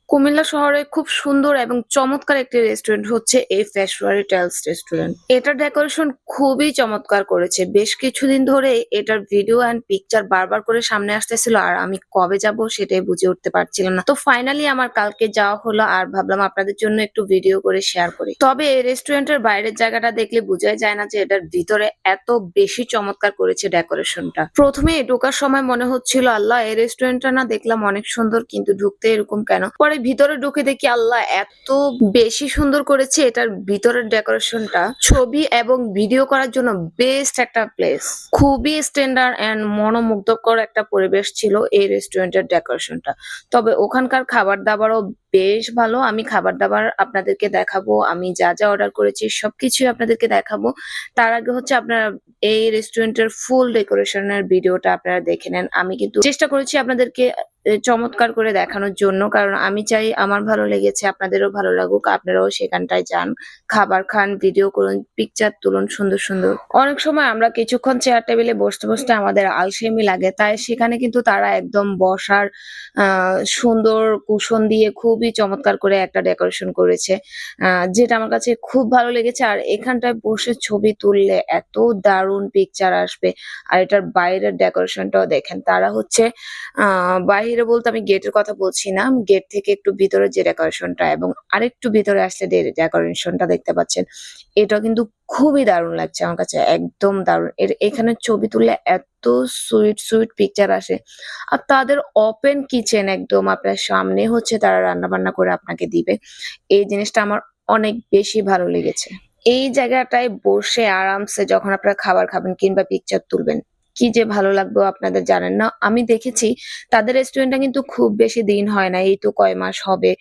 কুমিল্লা শহরে খুব সুন্দর এবং চমৎকার একটি রেস্টুরেন্ট হচ্ছে এই ফ্যাশওয়ারি টাইলস রেস্টুরেন্ট। এটার ডেকোরেশন খুবই চমৎকার করেছে। বেশ কিছুদিন ধরে এটার ভিডিও অ্যান্ড পিকচার বারবার করে সামনে আসতেছিল আর আমি কবে যাব সেটাই বুঝে উঠতে পারছিলাম না। তো ফাইনালি আমার কালকে যাওয়া হলো আর ভাবলাম আপনাদের জন্য একটু ভিডিও করে শেয়ার করি। তবে এই রেস্টুরেন্টের বাইরের জায়গাটা দেখলে বোঝাই যায় না যে এটার ভিতরে এত বেশি চমৎকার করেছে ডেকোরেশনটা। প্রথমে ঢোকার সময় মনে হচ্ছিল আল্লাহ এই রেস্টুরেন্টটা না দেখলাম অনেক সুন্দর কিন্তু ঢুকতে এরকম কেন। পরে ভিতরে ঢুকে দেখি আল্লাহ এত বেশি সুন্দর করেছে এটার ভিতরের ডেকোরেশনটা। ছবি এবং ভিডিও করার জন্য বেস্ট একটা প্লেস। খুবই স্ট্যান্ডার্ড এন্ড মনোমুগ্ধকর একটা পরিবেশ ছিল এই রেস্টুরেন্টের ডেকোরেশনটা। তবে ওখানকার খাবার দাবারও বেশ ভালো। আমি খাবার দাবার আপনাদেরকে দেখাবো। আমি যা যা অর্ডার করেছি সবকিছুই আপনাদেরকে দেখাবো। তার আগে হচ্ছে আপনারা এই রেস্টুরেন্টের ফুল ডেকোরেশনের ভিডিওটা আপনারা দেখে নেন। আমি কিন্তু চেষ্টা করেছি আপনাদেরকে চমৎকার করে দেখানোর জন্য। কারণ আমি চাই আমার ভালো লেগেছে আপনাদেরও ভালো লাগুক। আপনারাও সেখানটায় যান, খাবার খান, ভিডিও করুন, পিকচার তুলুন সুন্দর, সুন্দর। অনেক সময় আমরা কিছুক্ষণ চেয়ার টেবিলে বসতে আমাদের আলসেমি লাগে। তাই সেখানে কিন্তু তারা একদম বসার আ সুন্দর কুশন দিয়ে খুবই চমৎকার করে একটা ডেকোরেশন করেছে। যেটা আমার কাছে খুব ভালো লেগেছে। আর এখানটায় বসে ছবি তুললে এত দারুণ পিকচার আসবে। আর এটার বাইরের ডেকোরেশনটাও দেখেন। তারা হচ্ছে বাহিরে বলতে আমি গেটের কথা বলছি না। গেট থেকে একটু ভিতরে যে ডেকোরেশনটা এবং আরেকটু ভিতরে আসলে ডেকোরেশনটা দেখতে পাচ্ছেন। এটাও কিন্তু খুবই দারুণ লাগছে আমার কাছে। একদম দারুণ। এখানে ছবি তুললে এত সুইট পিকচার আসে। আর তাদের ওপেন কিচেন একদম আপনার সামনে হচ্ছে তারা রান্নাবান্না করে আপনাকে দিবে। এই জিনিসটা আমার অনেক বেশি ভালো লেগেছে। এই জায়গাটায় বসে আরামসে যখন আপনারা খাবার খাবেন কিংবা পিকচার তুলবেন, কি যে ভালো লাগবে আপনাদের জানেন না। আমি দেখেছি তাদের রেস্টুরেন্টটা কিন্তু খুব বেশি দিন হয় না। এই তো কয় মাস হবে।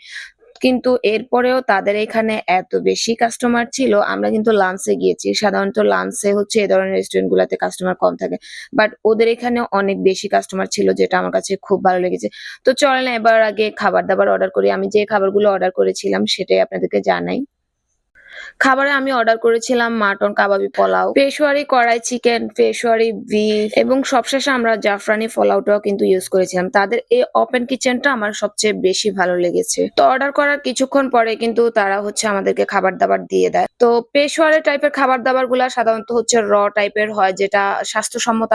কিন্তু এরপরেও তাদের এখানে এত বেশি কাস্টমার ছিল। আমরা কিন্তু লাঞ্চে গিয়েছি। সাধারণত লাঞ্চে হচ্ছে এ ধরনের রেস্টুরেন্ট গুলাতে কাস্টমার কম থাকে। বাট ওদের এখানে অনেক বেশি কাস্টমার ছিল যেটা আমার কাছে খুব ভালো লেগেছে। তো চলেন এবার আগে খাবার-দাবার অর্ডার করি। আমি যে খাবারগুলো অর্ডার করেছিলাম সেটাই আপনাদেরকে জানাই। খাবারে আমি অর্ডার করেছিলাম মাটন কাবাবি পোলাও, পেশোয়ারি কড়াই চিকেন, পেশোয়ারি বিফ এবং সবশেষে আমরা জাফরানি পোলাওটাও কিন্তু ইউজ করেছিলাম। তাদের এই ওপেন কিচেনটা আমার সবচেয়ে বেশি ভালো লেগেছে। তো অর্ডার করার কিছুক্ষণ পরে কিন্তু তারা হচ্ছে আমাদেরকে খাবার-দাবার দিয়ে দেয়। তো পেশোয়ারি টাইপের খাবার-দাবারগুলা সাধারণত হচ্ছে টাইপের হয় যেটা স্বাস্থ্যসম্মত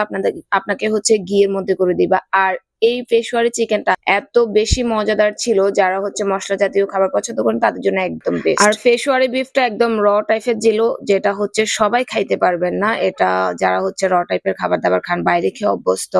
আপনাকে হচ্ছে ঘিয়ের মধ্যে করে দিবা। আর এই পেশোয়ারি চিকেনটা এত বেশি মজাদার ছিল যারা হচ্ছে মসলা জাতীয় খাবার পছন্দ করেন তাদের জন্য একদম বেস্ট। আর পেশোয়ারি বিফটা একদম টাইপের ছিল যেটা হচ্ছে সবাই খাইতে পারবেন না। এটা যারা হচ্ছে টাইপের খাবার-দাবার খান, বাইরে খেয়ে অভ্যস্ত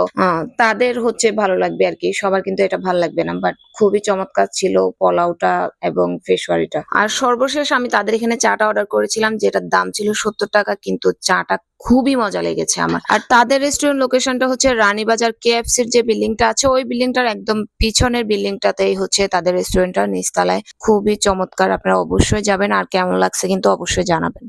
তাদের হচ্ছে ভালো লাগবে আরকি। সবার কিন্তু এটা ভাল লাগবে না। বাট খুবই চমৎকার ছিল পোলাওটা এবং পেশোয়ারিটা। আর সর্বশেষ আমি তাদের এখানে চাটা অর্ডার করেছিলাম যেটার দাম ছিল ৳৭০ কিন্তু চাটা খুবই মজা লেগেছে আমার। আর তাদের রেস্টুরেন্ট লোকেশনটা হচ্ছে রানীবাজার কেএফসির যে বিল্ডিংটা আছে ওই বিল্ডিংটার একদম পিছনের বিল্ডিংটাতেই হচ্ছে তাদের রেস্টুরেন্টটা নিচতলায়। খুবই চমৎকার। আপনারা অবশ্যই যাবেন। আর কেমন লাগছে কিন্তু অবশ্যই জানাবেন।